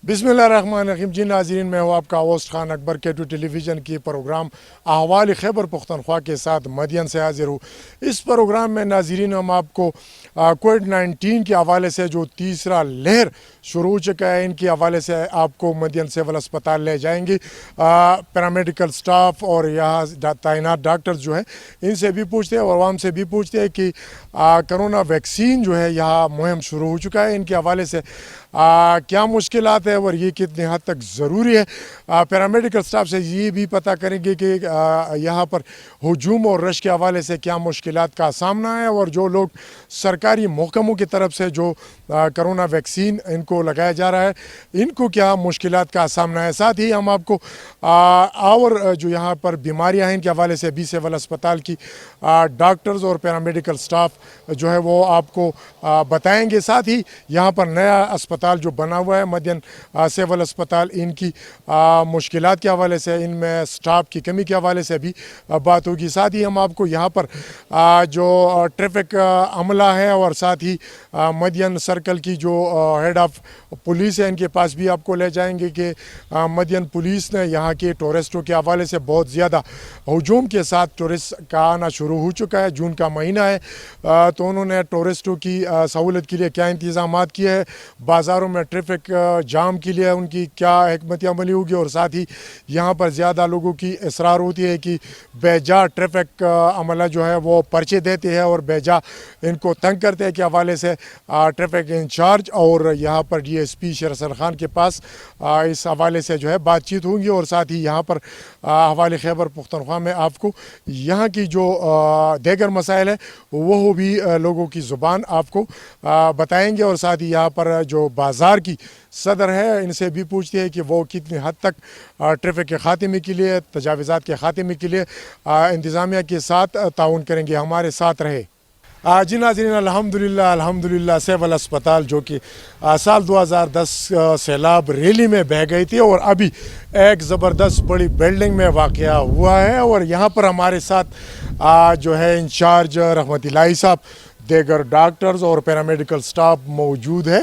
बिस्मिल्लाहिर्रहमानिर्रहीम। जी नाज़रीन, मैं हूँ आपका होस्ट खान अकबर के टेलीविज़न की प्रोग्राम अहवाल खैबर पख्तनख्वा के साथ मदियन से हाजिर हूँ। इस प्रोग्राम में नाज़रीन हम आपको कोविड-19 के हवाले से जो तीसरा लहर शुरू हो चुका है, इनके हवाले से आपको मदियन सिविल अस्पताल ले जाएंगे। पैरामेडिकल स्टाफ और यहाँ तैनात डॉक्टर्स जो है इनसे भी पूछते हैं और आवाम से भी पूछते हैं कि कोरोना वैक्सीन जो है यहाँ मुहिम शुरू हो चुका है, इनके हवाले से क्या मुश्किलात है और ये कितनी हद तक ज़रूरी है। पैरामेडिकल स्टाफ से ये भी पता करेंगे कि यहाँ पर हजूम और रश के हवाले से क्या मुश्किलात का सामना है और जो लोग सरकारी महकमों की तरफ से जो कोरोना वैक्सीन इनको लगाया जा रहा है, इनको क्या मुश्किलात का सामना है। साथ ही हम आपको और जो यहाँ पर बीमारियाँ हैं इनके हवाले से भी सिविल अस्पताल की डॉक्टर्स और पैरामेडिकल स्टाफ जो है वो आपको बताएंगे। साथ ही यहाँ पर नया अस्पताल जो बना हुआ है मदियन सिविल अस्पताल, इनकी मुश्किलात के हवाले से, इनमें स्टाफ की कमी के हवाले से भी बात होगी। साथ ही हम आपको यहाँ पर जो ट्रैफिक अमला है और साथ ही मदियन सर्कल की जो हेड ऑफ पुलिस है, इनके पास भी आपको ले जाएंगे कि मदियन पुलिस ने यहाँ के टूरिस्टों के हवाले से बहुत ज़्यादा हजूम के साथ टूरिस्ट का आना शुरू हो चुका है। जून का महीना है तो उन्होंने टूरिस्टों की सहूलत के लिए क्या इंतज़ाम किए हैं, बाज़ारों में ट्रैफिक जाम के लिए उनकी क्या हिकमत अमली होगी और साथ ही यहाँ पर ज़्यादा लोगों की इसरार होती है कि बेजा ट्रैफिक अमला जो है वो पर्चे देते हैं और बेजा इनको तंग करते हैं के हवाले से ट्रैफिक इंचार्ज और यहाँ पर DSP शेरसल खान के पास इस हवाले से जो है बातचीत होंगी। और साथ ही यहाँ पर हवाले खैबर पख्तनख्वा में आपको यहाँ की जो देगर मसाइल है वो भी लोगों की ज़ुबान आपको बताएंगे। और साथ ही यहाँ पर जो बाज़ार की सदर है इनसे भी पूछते हैं कि वो कितनी हद तक ट्रैफिक के ख़ात्मे के लिए, तजावीज़ात के ख़ात्मे के लिए इंतज़ामिया के साथ ताउन करेंगे। हमारे साथ रहे। जी नाज़रीन, अल्हम्दुलिल्लाह सिविल अस्पताल जो कि साल 2010 सैलाब रैली में बह गई थी और अभी एक ज़बरदस्त बड़ी बिल्डिंग में वाक़या हुआ है और यहाँ पर हमारे साथ जो है इंचार्ज रहमत इलाही साहब, देगर डॉक्टर्स और पैरामेडिकल स्टाफ मौजूद है।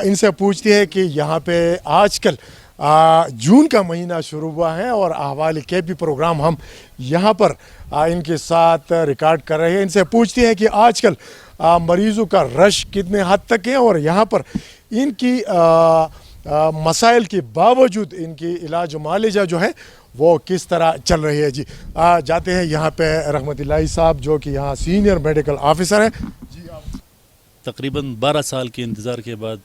इनसे पूछते हैं कि यहाँ पे आजकल जून का महीना शुरू हुआ है और अहवाल KP प्रोग्राम हम यहाँ पर इनके साथ रिकॉर्ड कर रहे हैं। इनसे पूछते हैं कि आजकल मरीज़ों का रश कितने हद तक है और यहाँ पर इनकी मसाइल के बावजूद इनकी इलाज मालिजा जो है वो किस तरह चल रही है। जी जाते हैं यहाँ पे रहमत इलाही साहब जो कि यहाँ सीनियर मेडिकल ऑफिसर हैं। जी आप तकरीबन 12 साल के इंतज़ार के बाद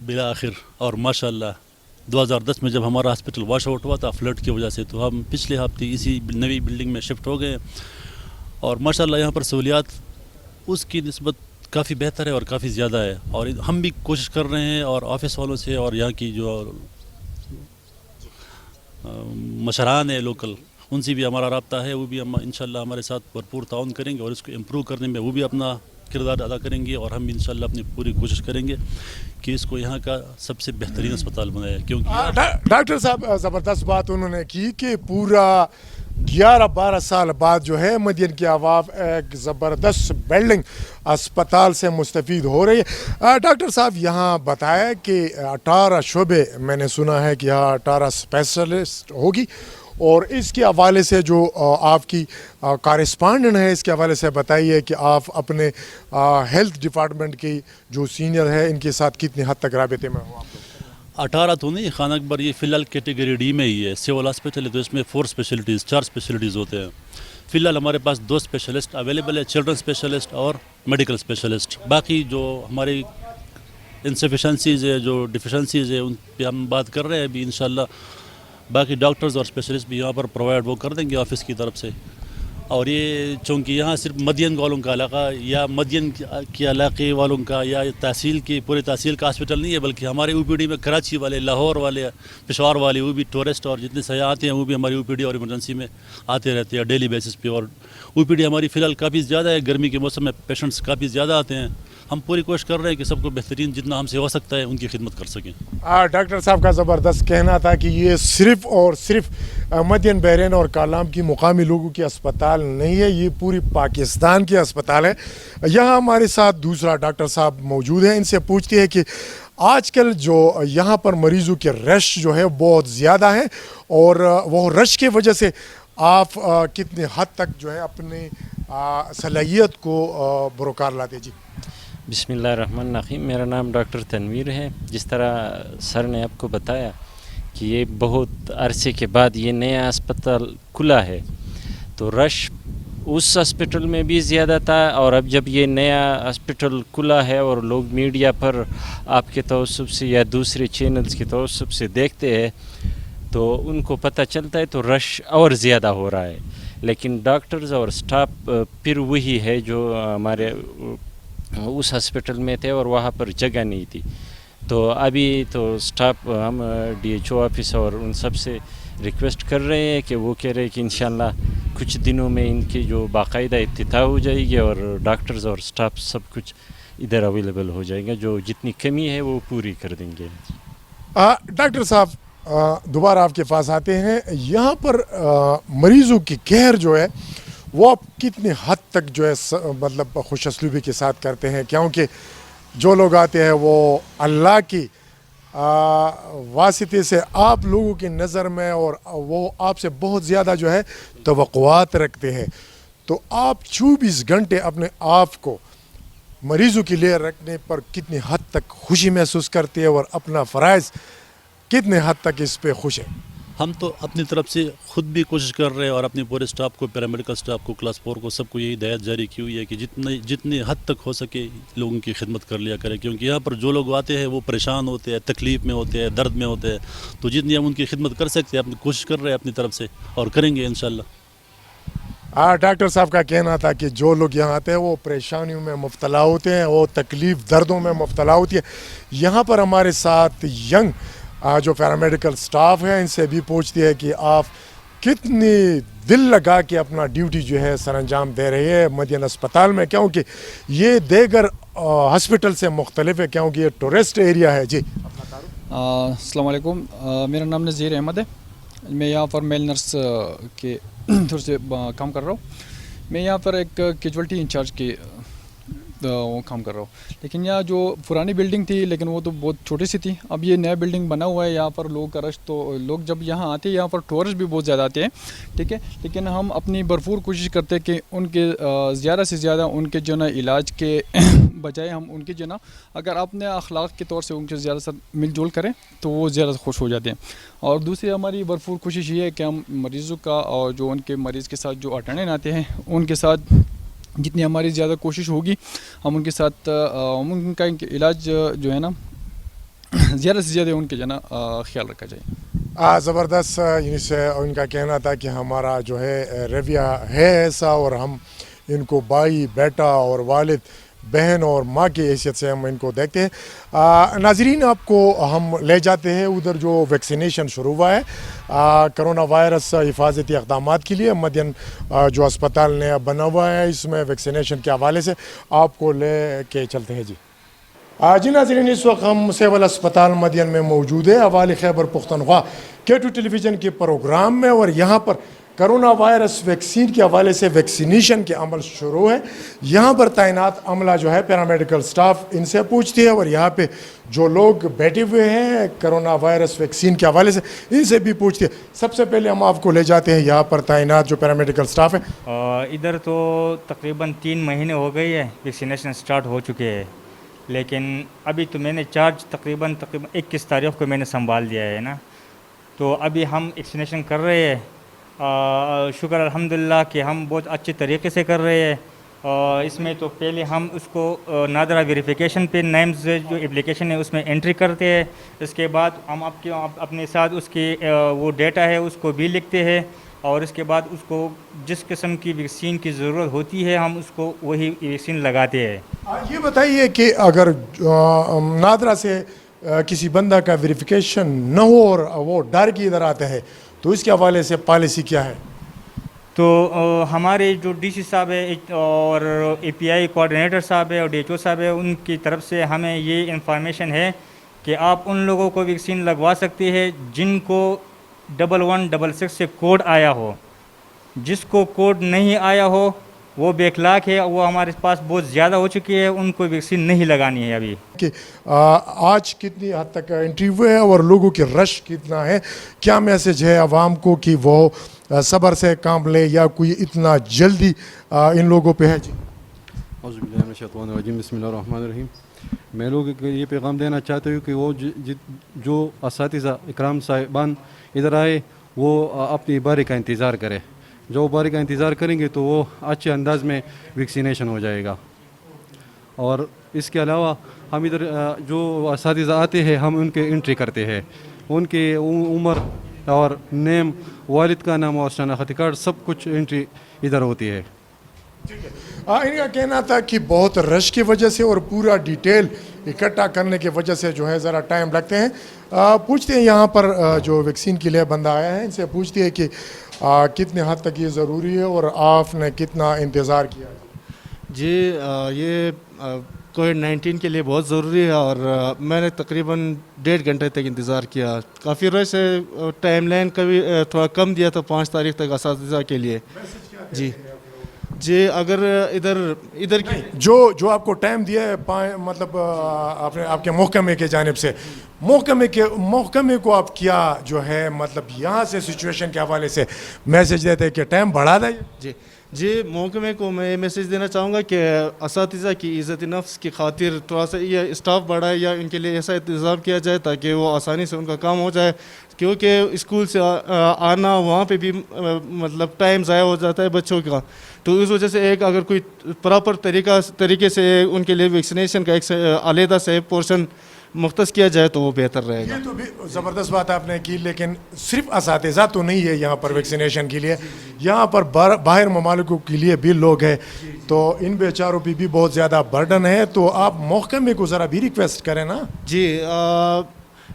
बिला आखिर और माशाल्लाह 2010 में जब हमारा हॉस्पिटल वॉश आउट हुआ था फ्लड की वजह से, तो हम पिछले हफ्ते इसी नई बिल्डिंग में शिफ्ट हो गए और माशाल्लाह यहाँ पर सहूलियात उसकी निस्बत काफ़ी बेहतर है और काफ़ी ज़्यादा है। और हम भी कोशिश कर रहे हैं और ऑफिस वालों से और यहाँ की जो मशरान है लोकल, उनसे भी हमारा रब्ता है, वो भी हम इंशाल्लाह हमारे साथ भरपूर ताउन करेंगे और इसको इम्प्रूव करने में वो भी अपना किरदार अदा करेंगे और हम इंशाल्लाह अपनी पूरी कोशिश करेंगे कि इसको यहाँ का सबसे बेहतरीन अस्पताल बनाया। क्योंकि डॉक्टर साहब ज़बरदस्त बात उन्होंने की कि पूरा 11-12 साल बाद जो है मदियन की आवाम एक ज़बरदस्त बिल्डिंग अस्पताल से मुस्तफ़ीद हो रही है। डॉक्टर साहब यहाँ बताया कि 18 शोबे, मैंने सुना है कि यहाँ 18 स्पेशलिस्ट होगी और इसके हवाले से जो आपकी कॉरेस्पॉन्डेंट है इसके हवाले से बताइए कि आप अपने हेल्थ डिपार्टमेंट की जो सीनियर है इनके साथ कितनी हद तक राबते में हो। 18 तो नहीं खान अकबर, ये फ़िलहाल कैटेगरी D में ही है। सिविल हॉस्पिटल है तो इसमें 4 स्पेशलिटीज़ होते हैं। फ़िलहाल हमारे पास 2 स्पेशलिस्ट अवेलेबल है, चिल्ड्रन स्पेशलिस्ट और मेडिकल स्पेशलिस्ट। बाकी जो हमारी इंसफिशेंसीज़ है, जो डिफिशेंसीज़ है, उन पर हम बात कर रहे हैं अभी इंशाल्लाह। बाकी डॉक्टर्स और स्पेशलिस्ट भी यहाँ पर प्रोवाइड वो कर देंगे ऑफिस की तरफ से। और ये चूँकि यहाँ सिर्फ मदियन वालों का इलाका या मदियन के इलाके वालों का या तहसील की पूरी तहसील का हॉस्पिटल नहीं है, बल्कि हमारे OPD में कराची वाले, लाहौर वाले, पेशावर वाले, वो भी टूरिस्ट और जितने सयाह आते हैं वो भी हमारी OPD और इमरजेंसी में आते रहते हैं डेली बेसिस पे। और OPD हमारी फ़िलहाल काफ़ी ज़्यादा है, गर्मी के मौसम में पेशेंट्स काफ़ी ज़्यादा आते हैं। हम पूरी कोशिश कर रहे हैं कि सबको बेहतरीन जितना हमसे हो सकता है उनकी खिदमत कर सकें। डॉक्टर साहब का ज़बरदस्त कहना था कि ये सिर्फ़ और सिर्फ मदियन, बहरीन और कालाम की मुकामी लोगों की अस्पताल नहीं है, ये पूरी पाकिस्तान की अस्पताल है। यहाँ हमारे साथ दूसरा डॉक्टर साहब मौजूद हैं। इनसे पूछते हैं कि آج کل جو یہاں پر مریضوں کے رش جو ہے بہت زیادہ ہیں اور وہ رش کی وجہ سے آپ کتنے حد تک جو ہے اپنی صلاحیت کو بروکار لاتے جی؟ بسم اللہ الرحمن الرحیم. میرا نام ڈاکٹر تنویر ہے. جس طرح سر نے آپ کو بتایا کہ یہ بہت عرصے کے بعد یہ نیا اسپتال کھلا ہے تو رش اس ہاسپٹل میں بھی زیادہ تھا، اور اب جب یہ نیا ہاسپٹل کھلا ہے اور لوگ میڈیا پر آپ کے توسط سے یا دوسرے چینلز کے توسط سے دیکھتے ہیں تو ان کو پتہ چلتا ہے تو رش اور زیادہ ہو رہا ہے. لیکن ڈاکٹرز اور سٹاف پھر وہی ہے جو ہمارے اس ہاسپٹل میں تھے اور وہاں پر جگہ نہیں تھی. تو ابھی تو سٹاف ہم DHO آفس اور ان سب سے ریکویسٹ کر رہے ہیں کہ وہ کہہ رہے ہیں کہ انشاءاللہ کچھ دنوں میں ان کی جو باقاعدہ افتتاح ہو جائے گی اور ڈاکٹرز اور سٹاف سب کچھ ادھر اویلیبل ہو جائے گا. جو جتنی کمی ہے وہ پوری کر دیں گے. ڈاکٹر صاحب دوبارہ آپ کے پاس آتے ہیں. یہاں پر مریضوں کی کیئر جو ہے وہ آپ کتنے حد تک جو ہے مطلب خوش اسلوبی کے ساتھ کرتے ہیں؟ کیونکہ جو لوگ آتے ہیں وہ اللہ کی واسطے سے آپ لوگوں کی نظر میں اور وہ آپ سے بہت زیادہ جو ہے توقعات رکھتے ہیں. تو آپ 24 گھنٹے اپنے آپ کو مریضوں کے لیے رکھنے پر کتنی حد تک خوشی محسوس کرتے ہیں اور اپنا فرائض کتنے حد تک اس پہ خوش ہیں؟ ہم تو اپنی طرف سے خود بھی کوشش کر رہے ہیں اور اپنے پورے سٹاف کو، پیرامیڈیکل سٹاف کو، کلاس 4 کو، سب کو یہی ہدایت جاری کی ہوئی ہے کہ جتنی حد تک ہو سکے لوگوں کی خدمت کر لیا کریں. کیونکہ یہاں پر جو لوگ آتے ہیں وہ پریشان ہوتے ہیں، تکلیف میں ہوتے ہیں، درد میں ہوتے ہیں. تو جتنی ہم ان کی خدمت کر سکتے ہیں اپنی کوشش کر رہے ہیں اپنی طرف سے اور کریں گے انشاءاللہ. ڈاکٹر صاحب کا کہنا تھا کہ جو لوگ یہاں آتے ہیں وہ پریشانیوں میں مبتلا ہوتے ہیں، وہ تکلیف دردوں میں مبتلا ہوتی ہے. یہاں پر ہمارے ساتھ ینگ جو پیرامیڈیکل سٹاف ہے ان سے بھی پوچھتی ہے کہ آپ کتنی دل لگا کے اپنا ڈیوٹی جو ہے سر انجام دے رہے ہیں مدین اسپتال میں، کیونکہ یہ دیگر ہاسپٹل سے مختلف ہے کیونکہ یہ ٹورسٹ ایریا ہے. جی السلام علیکم. میرا نام نذیر احمد ہے. میں یہاں پر میل نرس کے طور سے کام کر رہا ہوں. میں یہاں پر ایک کیجوالٹی انچارج کے کام کر رہا ہوں. لیکن یہاں جو پرانی بلڈنگ تھی لیکن وہ تو بہت چھوٹی سی تھی. اب یہ نیا بلڈنگ بنا ہوا ہے. یہاں پر لوگ کا رش تو لوگ جب یہاں آتے ہیں یہاں پر ٹورسٹ بھی بہت زیادہ آتے ہیں، ٹھیک ہے. لیکن ہم اپنی بھرپور کوشش کرتے ہیں کہ ان کے زیادہ سے زیادہ ان کے جو نا علاج کے بجائے ہم ان کے جو نا اگر اپنے اخلاق کے طور سے ان کے زیادہ سے مل جل کریں تو وہ زیادہ خوش ہو جاتے ہیں. اور دوسری ہماری بھرپور کوشش یہ ہے کہ ہم مریضوں کا اور جو ان کے مریض کے ساتھ جو اٹینڈنٹ آتے ہیں ان کے ساتھ جتنی ہماری زیادہ کوشش ہوگی ہم ان کے ساتھ ان کا علاج جو ہے نا زیادہ سے زیادہ ان کے جو ہے نا خیال رکھا جائے. زبردست. ان کا کہنا تھا کہ ہمارا جو ہے رویہ ہے ایسا اور ہم ان کو بھائی، بیٹا اور والد، بہن اور ماں کی حیثیت سے ہم ان کو دیکھتے ہیں. ناظرین آپ کو ہم لے جاتے ہیں ادھر جو ویکسینیشن شروع ہوا ہے کرونا وائرس حفاظتی اقدامات کے لیے. مدین جو اسپتال نیا بنا ہوا ہے اس میں ویکسینیشن کے حوالے سے آپ کو لے کے چلتے ہیں. جی ناظرین اس وقت ہم سول اسپتال مدین میں موجود ہے حوالے خیبر پختونخوا K2 ٹیلی ویژن کے پروگرام میں، اور یہاں پر کرونا وائرس ویکسین کے حوالے سے ویکسینیشن کے عمل شروع ہے. یہاں پر تعینات عملہ جو ہے پیرامیڈیکل سٹاف ان سے پوچھتی ہے اور یہاں پہ جو لوگ بیٹھے ہوئے ہیں کرونا وائرس ویکسین کے حوالے سے ان سے بھی پوچھتی ہے. سب سے پہلے ہم آپ کو لے جاتے ہیں یہاں پر تعینات جو پیرامیڈیکل سٹاف ہے. ادھر تو تقریباً 3 مہینے ہو گئی ہے ویکسینیشن سٹارٹ ہو چکے ہیں، لیکن ابھی تو میں نے چارج تقریباً 21 تاریخ کو میں نے سنبھال دیا ہے نا. تو ابھی ہم ویکسینیشن کر رہے ہیں. شکر الحمدللہ کہ ہم بہت اچھے طریقے سے کر رہے ہیں. اس میں تو پہلے ہم اس کو نادرا ویریفیکیشن پہ نیمز جو اپلیکیشن ہے اس میں انٹری کرتے ہیں. اس کے بعد ہم اپنے ساتھ اس کی وہ ڈیٹا ہے اس کو بھی لکھتے ہیں، اور اس کے بعد اس کو جس قسم کی ویکسین کی ضرورت ہوتی ہے ہم اس کو وہی ویکسین لگاتے ہیں. یہ بتائیے کہ اگر نادرا سے کسی بندہ کا ویریفیکیشن نہ ہو اور وہ ڈر کی ادھر آتا ہے تو اس کے حوالے سے پالیسی کیا ہے؟ تو ہمارے جو DC صاحب ہے اور API کوآرڈینیٹر صاحب ہے اور DHO صاحب ہے ان کی طرف سے ہمیں یہ انفارمیشن ہے کہ آپ ان لوگوں کو ویکسین لگوا سکتے ہیں جن کو 1166 سے کوڈ آیا ہو. جس کو کوڈ نہیں آیا ہو वो बेखलाक है, वो हमारे पास बहुत ज़्यादा हो चुकी है, उनको वैक्सीन नहीं लगानी है अभी। कि आज कितनी हद तक इंटरव्यू है और लोगों की रश कितना है, क्या मैसेज है आवाम को कि वो सब्र से काम ले या कोई इतना जल्दी इन लोगों पे है जी? औज़ुबिल्लाहिमिनश्शैतानिर्रजीम, बिस्मिल्लाहिर्रहमानिर्रहीम। मैं लोगों को ये पैगाम देना चाहता हूँ कि वो जो असातिज़ा इकराम साहिबान इधर आए वो अपनी बारी का इंतज़ार करें। जो बारी का इंतज़ार करेंगे तो वो अच्छे अंदाज में वैक्सीनेशन हो जाएगा। और इसके अलावा हम इधर जो असातिज़ा आते हैं हम उनके एंट्री करते हैं, उनके उम्र और नेम, वालिद का नाम और शनाख्ती कार्ड सब कुछ एंट्री इधर होती है। इनका कहना था कि बहुत रश की वजह से और पूरा डिटेल इकट्ठा करने की वजह से जो है ज़रा टाइम लगते हैं। पूछते हैं यहाँ पर जो वैक्सीन के लिए बंदा आया है, इनसे पूछते हैं कि कितने हद तक ये ज़रूरी है और आपने कितना इंतज़ार किया? जी ये कोविड-19 के लिए बहुत ज़रूरी है और मैंने तकरीबन 1.5 घंटे तक इंतज़ार किया। काफ़ी रश है, टाइम लाइन कभी थोड़ा कम दिया था 5 तारीख तक असातिज़ा के लिए। जी अगर इधर की जो आपको टाइम दिया है मतलब आपने आपके महकमे के जानिब से, महकमे को आप क्या जो है मतलब यहाँ से सिचुएशन के हवाले से मैसेज देते हैं कि टाइम बढ़ा दें? जी महकमे को मैं ये मैसेज देना चाहूँगा कि असातिज़ा की इज़्ज़त नफ्स की खातिर थोड़ा सा ये स्टाफ बढ़ाए या इनके लिए ऐसा इंतज़ाम किया जाए ताकि वो आसानी से उनका काम हो जाए, क्योंकि स्कूल से आना वहाँ पे भी मतलब टाइम ज़ाया हो जाता है बच्चों का। तो इस वजह से एक अगर कोई प्रॉपर तरीके से उनके लिए वैक्सीनेशन का एक अलहदा से पोर्शन मुख्तस किया जाए तो वो बेहतर रहेगा। ये तो भी ज़बरदस्त बात आपने की, लेकिन सिर्फ असातिज़ा तो नहीं है यहाँ पर वैक्सीनेशन के लिए, यहाँ पर बाहर ममालिकों के लिए भी लोग हैं, तो इन बेचारों पे भी बहुत ज़्यादा बर्डन है। तो आप महकमे को ज़रा भी रिक्वेस्ट करें ना जी।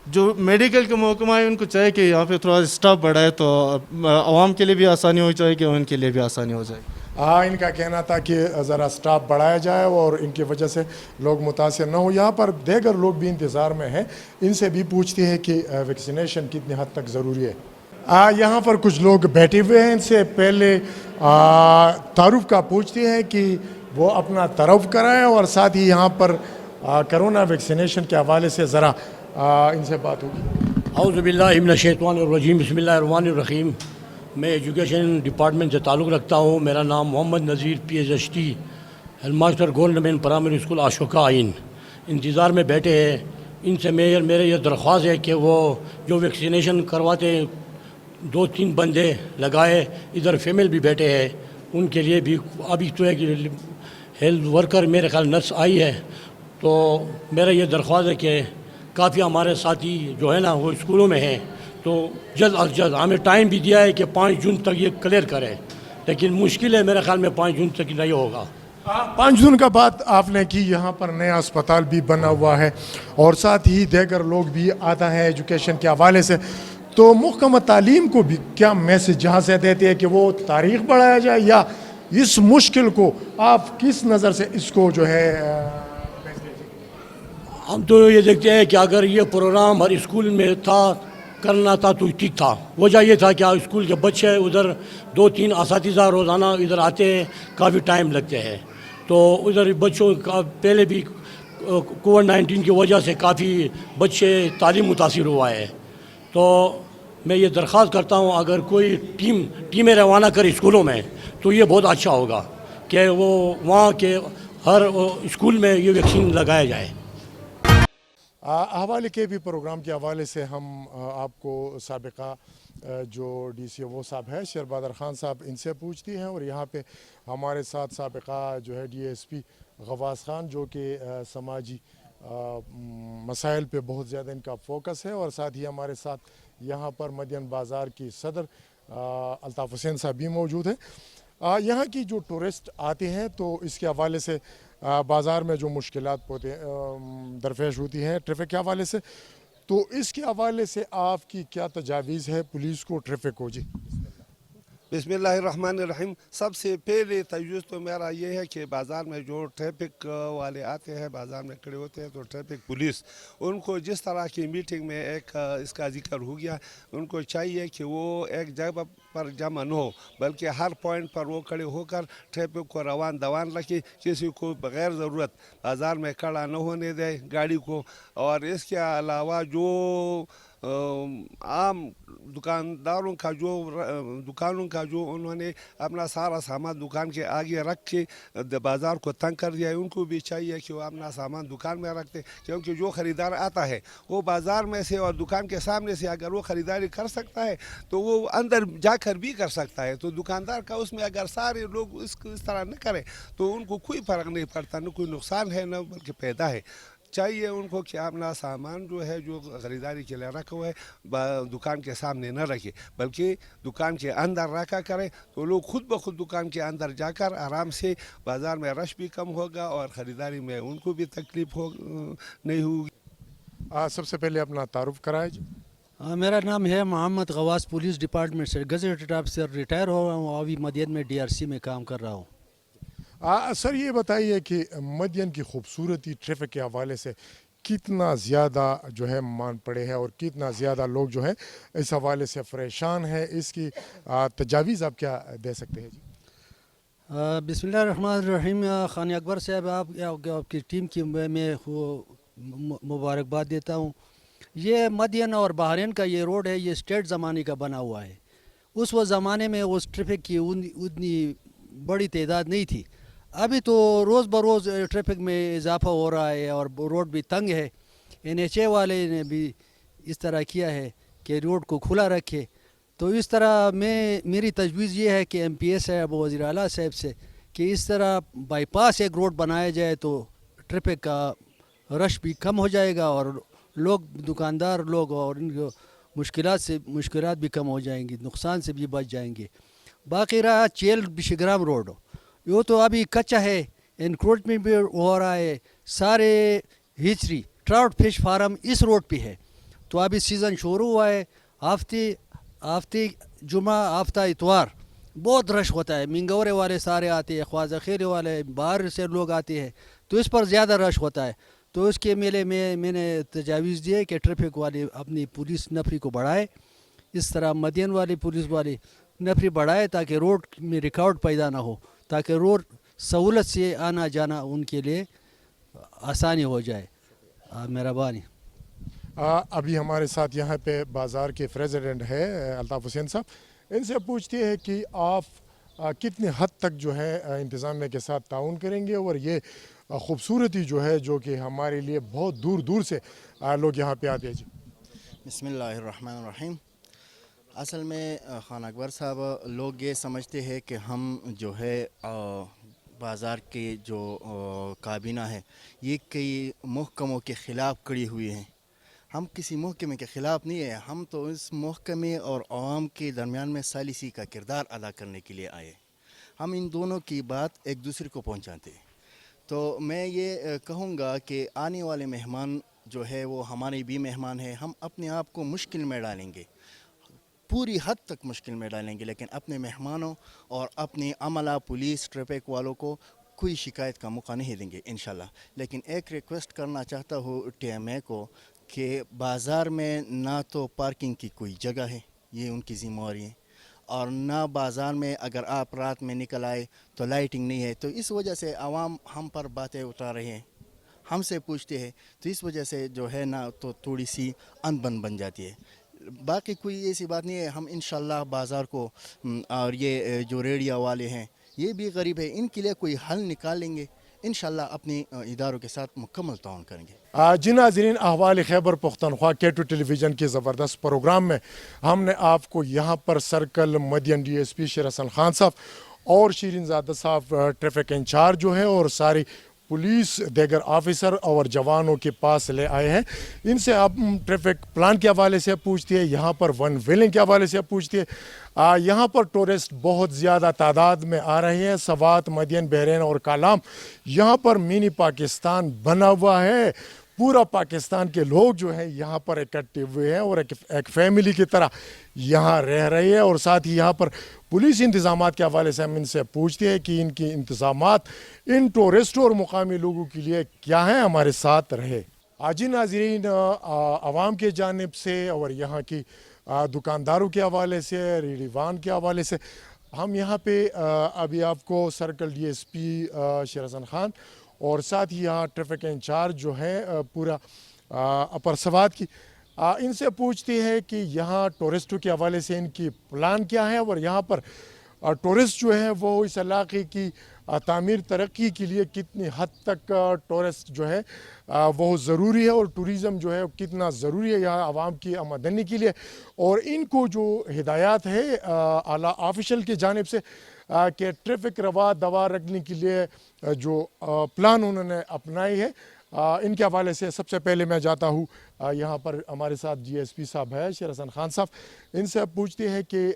जो मेडिकल के महकमा है उनको चाहिए कि यहाँ पे थोड़ा स्टाफ बढ़ाए तो आवाम के लिए भी आसानी हो जाएगी और उनके लिए भी आसानी हो जाएगी। इनका कहना था कि ज़रा स्टाफ बढ़ाया जाए और इनकी वजह से लोग मुतासिर न हो। यहाँ पर दीगर लोग भी इंतज़ार में हैं, इनसे भी पूछते हैं कि वैक्सीनेशन कितनी हद तक ज़रूरी है। यहाँ पर कुछ लोग बैठे हुए हैं, इनसे पहले तारुफ का पूछते हैं कि वो अपना तारुफ कराएं और साथ ही यहाँ पर कोरोना वैक्सीनेशन के हवाले से ज़रा इनसे बात होगी। औज़ु बिल्लाहि मिनश शैतानिर रजीम, बिस्मिल्लाहिर रहीम। मैं एजुकेशन डिपार्टमेंट से ताल्लुक़ रखता हूँ। मेरा नाम मोहम्मद नज़ीर PhD, headmaster government primary school Ashoka आइन। इंतज़ार में बैठे हैं, इनसे मेरे ये दरख्वास्त है कि वो जो वैक्सीनेशन करवाते हैं 2-3 बंदे लगाए, इधर फीमेल भी बैठे हैं, उनके लिए भी अभी तो है कि हेल्थ वर्कर मेरे ख्याल नर्स आई है, तो मेरा ये दरख्वास्त है कि काफ़ी हमारे साथी जो है ना वो स्कूलों में हैं, तो जल्द अज जल्द हमें टाइम भी दिया है कि 5 जून तक ये क्लियर करें, लेकिन मुश्किल है, मेरे ख्याल में 5 जून तक नहीं होगा। 5 जून का बात आपने की, यहाँ पर नया अस्पताल भी बना हुआ है और साथ ही दीगर लोग भी आता है एजुकेशन के हवाले से, तो महकमा तालीम को भी क्या मैसेज जहाँ से देते हैं कि वो तारीख बढ़ाया जाए या इस मुश्किल को आप किस नज़र से इसको जो है? हम तो ये देखते हैं कि अगर ये प्रोग्राम हर स्कूल में करना था तो ठीक था। वजह ये था कि स्कूल के बच्चे उधर 2-3 असातिज़ा रोज़ाना इधर आते हैं, काफ़ी टाइम लगते हैं, तो उधर बच्चों का पहले भी कोविड-19 की वजह से काफ़ी बच्चे तालीम मुतासिर हुआ है। तो मैं ये दरख्वास्त करता हूँ अगर कोई टीमें रवाना करे स्कूलों में तो ये बहुत अच्छा होगा कि वो वहाँ के हर स्कूल में ये वैक्सीन लगाया जाए। हवाले के भी प्रोग्राम के हवाले से हम आपको साबिका जो DC वो साहब है शेरबहादुर खान साहब, इनसे पूछती हैं और यहाँ पे हमारे साथ साबिका जो है DSP गवास खान जो कि समाजी मसाइल पे बहुत ज़्यादा इनका फोकस है, और साथ ही हमारे साथ यहाँ पर मदियन बाज़ार की सदर अल्ताफ़ हुसैन साहब भी मौजूद हैं। यहाँ की जो टूरिस्ट आते हैं तो इसके हवाले से बाज़ार में जो मुश्किलात दरपेश होती हैं ट्रैफिक के हवाले से, तो इसके हवाले से आपकी क्या तजावीज़ है पुलिस को ट्रैफिक को? जी बिस्मिल्लाहिर्रहमानिर्रहीम। सबसे पहले तजवीज़ तो मेरा ये है कि बाज़ार में जो ट्रैफिक वाले आते हैं, बाज़ार में खड़े होते हैं, तो ट्रैफिक पुलिस उनको जिस तरह की मीटिंग में एक इसका जिक्र हो गया, उनको चाहिए कि वो एक जगह पर जमा न हो, बल्कि हर पॉइंट पर वो खड़े होकर ट्रैफिक को रवान दवान रखे, किसी को बग़ैर ज़रूरत बाज़ार में खड़ा न होने दे गाड़ी को। और इसके अलावा जो आम दुकानदारों का जो दुकानों का जो उन्होंने अपना सारा सामान दुकान के आगे रख के बाज़ार को तंग कर दिया है, उनको भी चाहिए कि वो अपना सामान दुकान में रखते, क्योंकि जो ख़रीदार आता है वो बाज़ार में से और दुकान के सामने से अगर वो ख़रीदारी कर सकता है तो वो अंदर जाकर भी कर सकता है। तो दुकानदार का उसमें अगर सारे लोग इस तरह न करें तो उनको कोई फ़र्क नहीं पड़ता, न कोई नुकसान है न बल्कि पैदा है। चाहिए उनको कि अपना सामान जो है जो ख़रीदारी के लिए रखा हुआ है दुकान के सामने न रखे, बल्कि दुकान के अंदर रखा करें, तो लोग खुद ब खुद दुकान के अंदर जाकर आराम से बाज़ार में रश भी कम होगा और ख़रीदारी में उनको भी तकलीफ़ हो नहीं होगी। सबसे पहले अपना तारुफ कराए जी। मेरा नाम है मोहम्मद गवास, पुलिस डिपार्टमेंट से गजेटेड ऑफिसर रिटायर हो रहा हूँ, अभी मदियन में DRC में काम कर रहा हूँ। सर ये बताइए कि मदियन की खूबसूरती ट्रैफिक के हवाले से कितना ज़्यादा जो है मान पड़े हैं और कितना ज़्यादा लोग जो है इस हवाले से परेशान है, इसकी तजावीज़ आप क्या दे सकते हैं जी? बिस्मिल्लाहिर्रहमानिर्रहीम। खान अकबर साहब आपकी टीम की मैं मुबारकबाद देता हूँ। ये मदियन और बहरीन का ये रोड है, ये स्टेट ज़माने का बना हुआ है। उस वो ज़माने में उस ट्रैफिक की उतनी बड़ी तादाद नहीं थी। अभी तो रोज़ बरोज़ ट्रैफिक में इजाफा हो रहा है और रोड भी तंग है। NHA वाले ने भी इस तरह किया है कि रोड को खुला रखे। तो इस तरह मेरी तजवीज़ ये है कि MPA साहब वज़ीर आला साहब से कि इस तरह बाईपास एक रोड बनाया जाए तो ट्रैफिक का रश भी कम हो जाएगा और लोग दुकानदार लोग और इनको मुश्किलात भी कम हो जाएंगी, नुकसान से भी बच जाएंगे। बाकी रहा चेल बिशग्राम रोड, यो तो अभी कच्चा है, इंक्रोचमेंट भी हो रहा है। सारे हिचरी ट्राउट फिश फार्म इस रोड पे है। तो अभी सीज़न शुरू हुआ है, आफ्ती जुमा आफ्ता इतवार बहुत रश होता है। मिंगौरे वाले सारे आते हैं, ख्वाजा खेरे वाले बाहर से लोग आते हैं, तो इस पर ज़्यादा रश होता है। तो इसके मेले में मैंने तजावीज़ दिए कि ट्रैफिक वाले अपनी पुलिस नफरी को बढ़ाए, इस तरह मदियन वाली पुलिस वाली नफरी बढ़ाए ताकि रोड में रुकावट पैदा ना हो, ताकि रोड सहूलत से आना जाना उनके लिए आसानी हो जाए। मेहरबानी। अभी हमारे साथ यहाँ पे बाज़ार के प्रेसिडेंट है अल्ताफ़ हुसैन साहब, इनसे पूछते हैं कि आप कितने हद तक जो है इंतज़ामिया के साथ ताउन करेंगे और ये खूबसूरती जो है जो कि हमारे लिए बहुत दूर दूर से लोग यहाँ पे आते हैं जी। बिस्मिल्लाहिर्रहमानिर्रहीम। असल में खान अकबर साहब, लोग ये समझते हैं कि हम जो है बाज़ार के जो काबीना है ये कई महकमों के ख़िलाफ़ खड़ी हुई हैं। हम किसी महकमे के ख़िलाफ़ नहीं है, हम तो इस महकमे और आवाम के दरमियान में सालिसी का किरदार अदा करने के लिए आए। हम इन दोनों की बात एक दूसरे को पहुंचाते हैं। तो मैं ये कहूँगा कि आने वाले मेहमान जो है वो हमारे भी मेहमान हैं। हम अपने आप को मुश्किल में डालेंगे, पूरी हद तक मुश्किल में डालेंगे, लेकिन अपने मेहमानों और अपने अमला पुलिस ट्रैफिक वालों को कोई शिकायत का मौका नहीं देंगे इंशाल्लाह। लेकिन एक रिक्वेस्ट करना चाहता हूँ TMA को कि बाज़ार में ना तो पार्किंग की कोई जगह है, ये उनकी ज़िम्मेवारी है, और ना बाज़ार में अगर आप रात में निकल आए तो लाइटिंग नहीं है। तो इस वजह से आवाम हम पर बातें उठा रहे हैं, हमसे पूछते हैं, तो इस वजह से जो है ना तो थोड़ी सी अनबन बन जाती है। बाकी कोई ऐसी बात नहीं है। हम इंशाल्लाह बाज़ार को और ये जो रेडिया वाले हैं ये भी गरीब है, इनके लिए कोई हल निकालेंगे इंशाल्लाह, अपने इदारों के साथ मुकम्मल ताउन करेंगे। जी नाज़रीन, अहवाल खैबर पख्तनख्वा K2 टेलीविज़न के ज़बरदस्त प्रोग्राम में हमने आपको यहाँ पर सर्कल मदियन DSP शेर हसन खान साहब और शीरीन ज़ादा साहब ट्रैफिक इंचार्ज जो है और सारी पुलिस देगर ऑफिसर और जवानों के पास ले आए हैं। इनसे आप ट्रैफिक प्लान के हवाले से पूछती है, यहाँ पर वन व्हीलिंग के हवाले से पूछती है। यहाँ पर टूरिस्ट बहुत ज़्यादा तादाद में आ रहे हैं। सवात, मदियन, बहरीन और कालाम, यहाँ पर मिनी पाकिस्तान बना हुआ है। पूरा पाकिस्तान के लोग जो हैं यहाँ पर इकट्ठे हुए हैं और एक फैमिली की तरह यहाँ रह रहे हैं। और साथ ही यहाँ पर पुलिस इंतज़ामात के हवाले से हम इनसे पूछते हैं कि इनकी इंतज़ामात इन टूरिस्टों और मुकामी लोगों के लिए क्या हैं। हमारे साथ रहे। आज ही नाज़रीन, आवाम के जानिब से और यहाँ की दुकानदारों के हवाले से, रेडीवान के हवाले से, हम यहाँ पे अभी आपको सर्कल DSP शेर हसन खान और साथ ही यहाँ ट्रैफिक इंचार्ज जो है पूरा अपर सवात की, इनसे पूछते हैं कि यहाँ टूरिस्टों के हवाले से इनकी प्लान क्या है और यहाँ पर टूरिस्ट जो है वो इस इलाके की तामीर तरक्की के लिए कितनी हद तक टूरिस्ट जो है वो ज़रूरी है और टूरिज़म जो है कितना ज़रूरी है यहाँ आवाम की आमदनी के लिए। और इनको जो हिदायत है आला ऑफिशियल की जानिब से कि ट्रैफिक रवा दवा रखने के लिए जो प्लान उन्होंने अपनाई है, इनके हवाले से सबसे पहले मैं जाता हूँ यहाँ पर हमारे साथ DSP साहब है शेर हसन खान साहब, इनसे पूछते हैं कि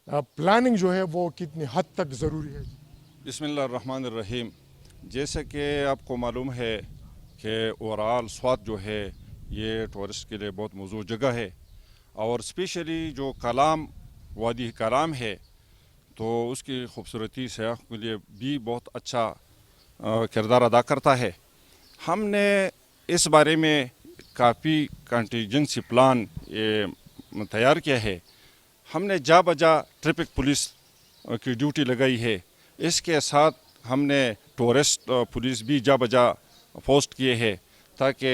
प्लानिंग जो है वो कितनी हद तक ज़रूरी है। बिस्मिल्लाहिर्रहमानिर्रहीम। जैसे कि आपको मालूम है कि ओवरऑल स्वात जो है ये टूरिस्ट के लिए बहुत मौजूद जगह है और स्पेशली जो कलाम वादी कलाम है तो उसकी खूबसूरती सयाह के लिए भी बहुत अच्छा किरदार अदा करता है। हमने इस बारे में काफ़ी कंटीजेंसी प्लान तैयार किया है। हमने जा बजा ट्रैफिक पुलिस की ड्यूटी लगाई है। इसके साथ हमने टूरिस्ट पुलिस भी जा बजा पोस्ट किए हैं ताकि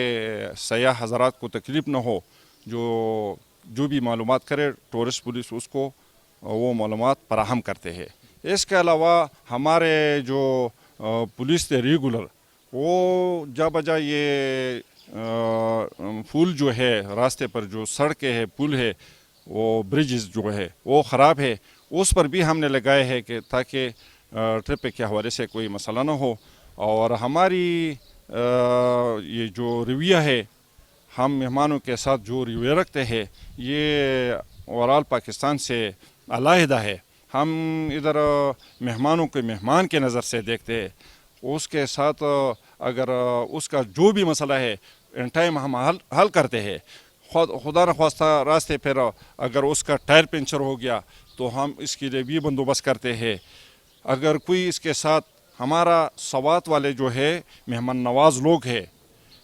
सयाह हज़रात को तकलीफ़ न हो। जो भी मालूमात करे टूरिस्ट पुलिस उसको वो मालूमात फराहम करते हैं। इसके अलावा हमारे जो पुलिस थे रेगुलर वो जा बजा ये पुल जो है रास्ते पर जो सड़कें है पुल है वो ब्रिजेस जो है वो ख़राब है, उस पर भी हमने लगाए हैं कि ताकि ट्रैफिक के हवाले से कोई मसला ना हो। और हमारी ये जो रवैया है हम मेहमानों के साथ जो रवैया रखते हैं ये ओवरऑल पाकिस्तान से अलहदा है। हम इधर मेहमानों के मेहमान के नज़र से देखते हैं, उसके साथ अगर उसका जो भी मसला है इन टाइम हम हल करते हैं। खुदा न ख्वास्ता रास्ते पर अगर उसका टायर पंचर हो गया तो हम इसके लिए भी बंदोबस्त करते हैं। अगर कोई इसके साथ हमारा सवात वाले जो है मेहमान नवाज लोग है,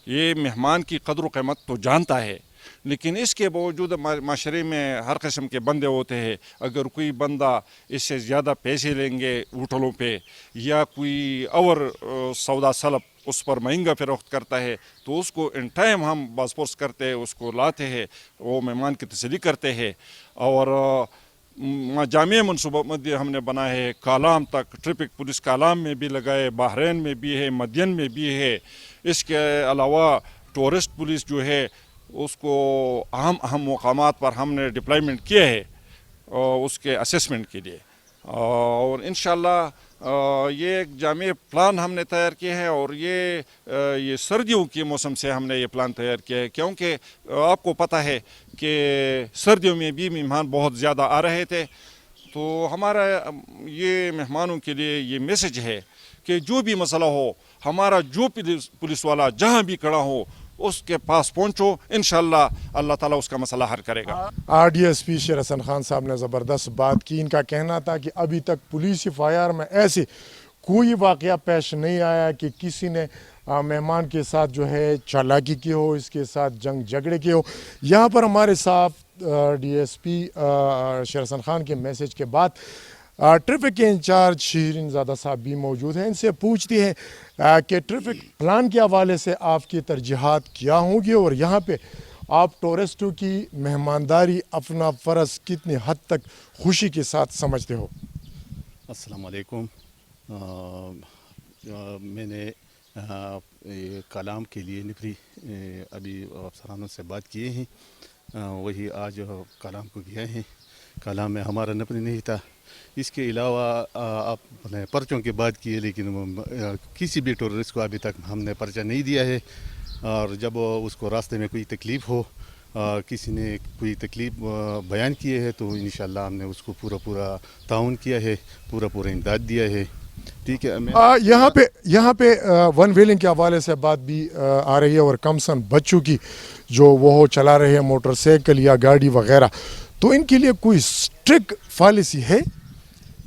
ये मेहमान की कदर क़ीमत तो जानता है, लेकिन इसके बावजूद माशरे में हर किस्म के बंदे होते हैं। अगर कोई बंदा इससे ज़्यादा पैसे लेंगे होटलों पे या कोई और सौदा सलब उस पर महंगा फ़रोख्त करता है तो उसको इन टाइम हम बासपोर्स करते हैं, उसको लाते हैं, वो मेहमान की तसल्ली करते हैं। और जामिया मनसूबा मध्य हमने बनाए है, कालाम तक ट्रैफिक पुलिस कालाम में भी लगाए, बहरीन में भी है, मदियन में भी है। इसके अलावा टूरिस्ट पुलिस जो है उसको अहम मकामात पर हमने डिप्लॉयमेंट किया है उसके असेसमेंट के लिए। और इंशाल्लाह ये एक जामिया प्लान हमने तैयार किया है और ये सर्दियों के मौसम से हमने ये प्लान तैयार किया है, क्योंकि आपको पता है कि सर्दियों में भी मेहमान बहुत ज़्यादा आ रहे थे। तो हमारा ये मेहमानों के लिए ये मैसेज है कि जो भी मसला हो, हमारा जो पुलिस वाला जहाँ भी खड़ा हो उसके पास पहुंचो, इंशाल्लाह अल्लाह ताला उसका मसला हल करेगा। DSP शेर हसन खान साहब ने ज़बरदस्त बात की। इनका कहना था कि अभी तक पुलिस FIR में ऐसे कोई वाक़या पेश नहीं आया कि किसी ने मेहमान के साथ जो है चालाकी की हो, इसके साथ जंग झगड़े के हो। यहाँ पर हमारे साथ DSP शेर हसन खान के मैसेज के बाद ट्रैफिक के इंचार्ज शीरीन ज़ादा साहब भी मौजूद हैं। इनसे पूछती है कि ट्रैफिक प्लान के हवाले से आपकी तरजीहात क्या होंगी और यहाँ पे आप टूरिस्टों की मेहमानदारी अपना फ़र्ज़ कितनी हद तक खुशी के साथ समझते हो। अस्सलाम वालेकुम। मैंने ये कलाम के लिए निफरी अभी अफसरानों से बात किए हैं, वही आज कलाम को किया है। कलाम में हमारा नफरी नहीं था। इसके अलावा आपने पर्चों की बात की है, लेकिन किसी भी टूरिस्ट को अभी तक हमने पर्चा नहीं दिया है। और जब उसको रास्ते में कोई तकलीफ़ हो, किसी ने कोई तकलीफ़ बयान किए है तो इंशाल्लाह हमने उसको पूरा ताउन किया है, पूरा इमदाद दिया है। ٹھیک ہے. یہاں پہ ون ویلنگ کے حوالے سے بات بھی آ رہی ہے اور کمسن بچوں کی جو وہ چلا رہے ہیں موٹر سائیکل یا گاڑی وغیرہ, تو ان کے لیے کوئی اسٹرکٹ پالیسی ہے؟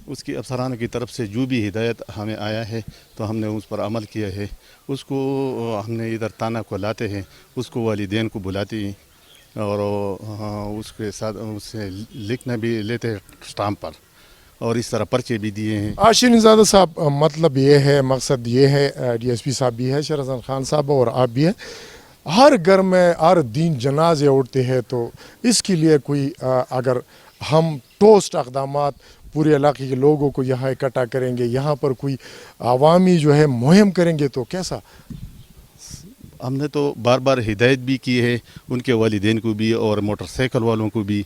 اس کی افسران کی طرف سے جو بھی ہدایت ہمیں آیا ہے تو ہم نے اس پر عمل کیا ہے. اس کو ہم نے ادھر تانا کو لاتے ہیں, اس کو والدین کو بلاتے ہیں اور اس کے ساتھ اس سے لکھنا بھی لیتے ہیں اسٹامپ پر, اور اس طرح پرچے بھی دیے ہیں. آشین زادہ صاحب, مطلب یہ ہے, مقصد یہ ہے, ڈی ایس پی صاحب بھی ہے, شہرزان خان صاحب اور آپ بھی ہیں, ہر گھر میں ہر دن جنازے اٹھتے ہیں, تو اس کے لیے کوئی اگر ہم ٹوسٹ اقدامات پورے علاقے کے لوگوں کو یہاں اکٹھا کریں گے, یہاں پر کوئی عوامی جو ہے مہم کریں گے, تو کیسا؟ ہم نے تو بار بار ہدایت بھی کی ہے ان کے والدین کو بھی اور موٹر سائیکل والوں کو بھی,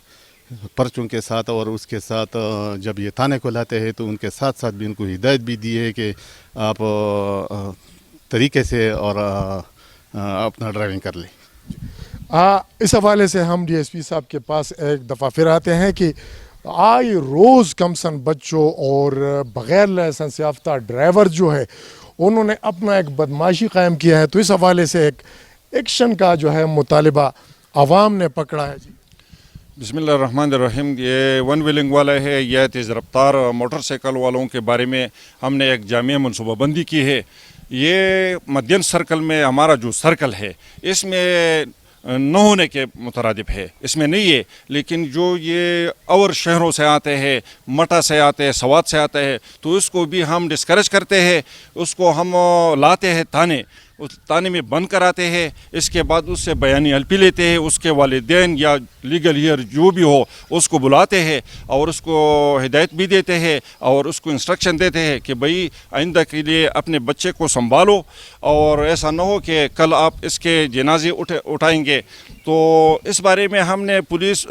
پرچوں کے ساتھ, اور اس کے ساتھ جب یہ تانے کو لاتے ہیں تو ان کے ساتھ ساتھ بھی ان کو ہدایت بھی دی ہے کہ آپ طریقے سے اور اپنا ڈرائیونگ کر لیں. اس حوالے سے ہم ڈی ایس پی صاحب کے پاس ایک دفعہ پھر آتے ہیں کہ آئے روز کمسن بچوں اور بغیر لائسنس یافتہ ڈرائیور جو ہے انہوں نے اپنا ایک بدماشی قائم کیا ہے, تو اس حوالے سے ایک ایکشن کا جو ہے مطالبہ عوام نے پکڑا ہے. جی بسم اللہ الرحمن الرحیم. یہ ون ویلنگ والا ہے یا تیز رفتار موٹر سائیکل والوں کے بارے میں ہم نے ایک جامع منصوبہ بندی کی ہے. یہ مدین سرکل میں ہمارا جو سرکل ہے اس میں نہ ہونے کے مترادف ہے, اس میں نہیں ہے, لیکن جو یہ اور شہروں سے آتے ہیں, مٹا سے آتے ہیں, سوات سے آتے ہیں, تو اس کو بھی ہم ڈسکریج کرتے ہیں, اس کو ہم لاتے ہیں تانے, اس تانے میں بند کراتے ہیں, اس کے بعد اس سے بیانی حلفی لیتے ہیں, اس کے والدین یا لیگل ہیئر جو بھی ہو اس کو بلاتے ہیں اور اس کو ہدایت بھی دیتے ہیں اور اس کو انسٹرکشن دیتے ہیں کہ بھئی آئندہ کے لیے اپنے بچے کو سنبھالو, اور ایسا نہ ہو کہ کل آپ اس کے جنازے اٹھائیں گے. تو اس بارے میں ہم نے پولیس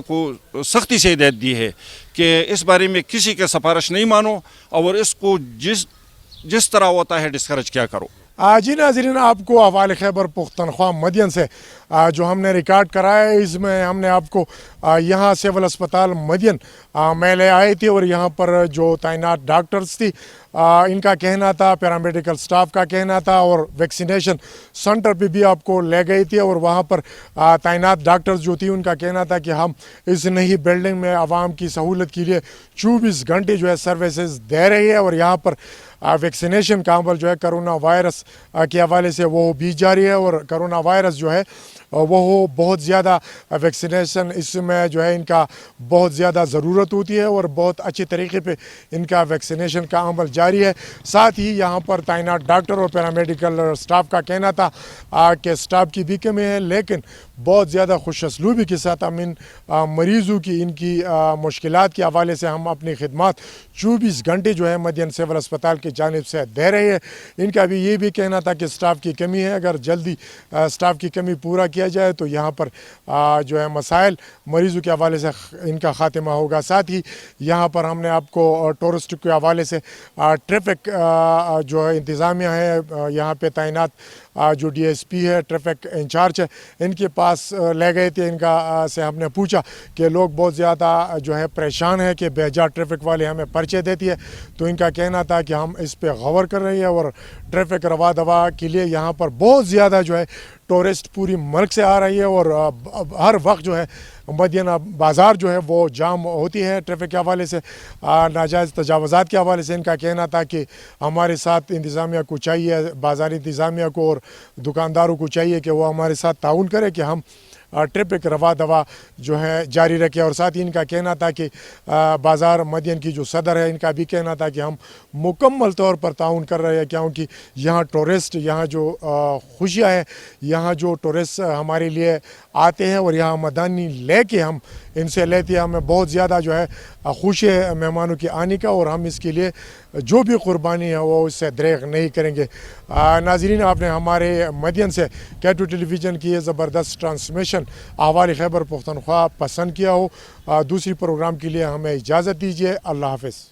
کو سختی سے ہدایت دی ہے کہ اس بارے میں کسی کے سفارش نہیں مانو اور اس کو جس طرح ہوتا ہے ڈسکریج کیا کرو. جی ناظرین, آپ کو حوالے خیبر پختونخوا مدین سے جو ہم نے ریکارڈ کرایا ہے, اس میں ہم نے آپ کو یہاں سول اسپتال مدین میں لے آئے تھے اور یہاں پر جو تعینات ڈاکٹرز تھی ان کا کہنا تھا, پیرامیڈیکل سٹاف کا کہنا تھا, اور ویکسینیشن سنٹر پہ بھی آپ کو لے گئی تھی اور وہاں پر تعینات ڈاکٹرز جو تھی ان کا کہنا تھا کہ ہم اس نئی بلڈنگ میں عوام کی سہولت کے لیے 24 گھنٹے جو ہے سروسز دے رہی ہے, اور یہاں پر ویکسینیشن کا عمل جو ہے کرونا وائرس کے حوالے سے وہ بھی جاری ہے, اور کرونا وائرس جو ہے وہ بہت زیادہ ویکسینیشن اس میں جو ہے ان کا بہت زیادہ ضرورت ہوتی ہے اور بہت اچھے طریقے پہ ان کا ویکسینیشن کا عمل جاری ہے. ساتھ ہی یہاں پر تعینات ڈاکٹر اور پیرامیڈیکل سٹاف کا کہنا تھا کہ سٹاف کی بھی کمی ہے, لیکن بہت زیادہ خوش اسلوبی کے ساتھ ہم ان مریضوں کی ان کی مشکلات کے حوالے سے ہم اپنی خدمات 24 گھنٹے جو ہے مدین سول اسپتال کی جانب سے دے رہے ہیں. ان کا بھی یہ بھی کہنا تھا کہ سٹاف کی کمی ہے, اگر جلدی سٹاف کی کمی پورا کیا جائے تو یہاں پر جو ہے مسائل مریضوں کے حوالے سے ان کا خاتمہ ہوگا. ساتھ ہی یہاں پر ہم نے آپ کو ٹورسٹ کے حوالے سے ٹریفک جو انتظامیہ ہے یہاں پہ تعینات جو ڈی ایس پی ہے, ٹریفک انچارج ہے, ان کے پاس لے گئے تھے. ان کا سے ہم نے پوچھا کہ لوگ بہت زیادہ جو ہے پریشان ہیں کہ بیجا ٹریفک والے ہمیں پرچے دیتی ہے, تو ان کا کہنا تھا کہ ہم اس پہ غور کر رہے ہیں اور ٹریفک روا دوا کے لیے یہاں پر بہت زیادہ جو ہے ٹورسٹ پوری ملک سے آ رہی ہے, اور ہر وقت جو ہے مدینہ بازار جو ہے وہ جام ہوتی ہے ٹریفک کے حوالے سے, ناجائز تجاوزات کے حوالے سے. ان کا کہنا تھا کہ ہمارے ساتھ انتظامیہ کو چاہیے, بازار انتظامیہ کو اور دکانداروں کو چاہیے کہ وہ ہمارے ساتھ تعاون کرے کہ ہم ٹریفک روا دوا جو ہے جاری رکھے. اور ساتھ ہی ان کا کہنا تھا کہ بازار مدین کی جو صدر ہے ان کا بھی کہنا تھا کہ ہم مکمل طور پر تعاون کر رہے ہیں, کیونکہ یہاں ٹورسٹ, یہاں جو خوشیاں ہیں, یہاں جو ٹورسٹ ہمارے لیے آتے ہیں اور یہاں مدانی لے کے ہم ان سے لیتے ہیں, ہمیں بہت زیادہ جو ہے خوشی ہے مہمانوں کے آنے کا, اور ہم اس کے لیے جو بھی قربانی ہے وہ اس سے دریغ نہیں کریں گے. ناظرین, آپ نے ہمارے مدین سے K2 ٹیلی ویژن کی یہ زبردست ٹرانسمیشن احوال خیبر پختونخوا پسند کیا ہو. دوسری پروگرام کے لیے ہمیں اجازت دیجیے. اللہ حافظ.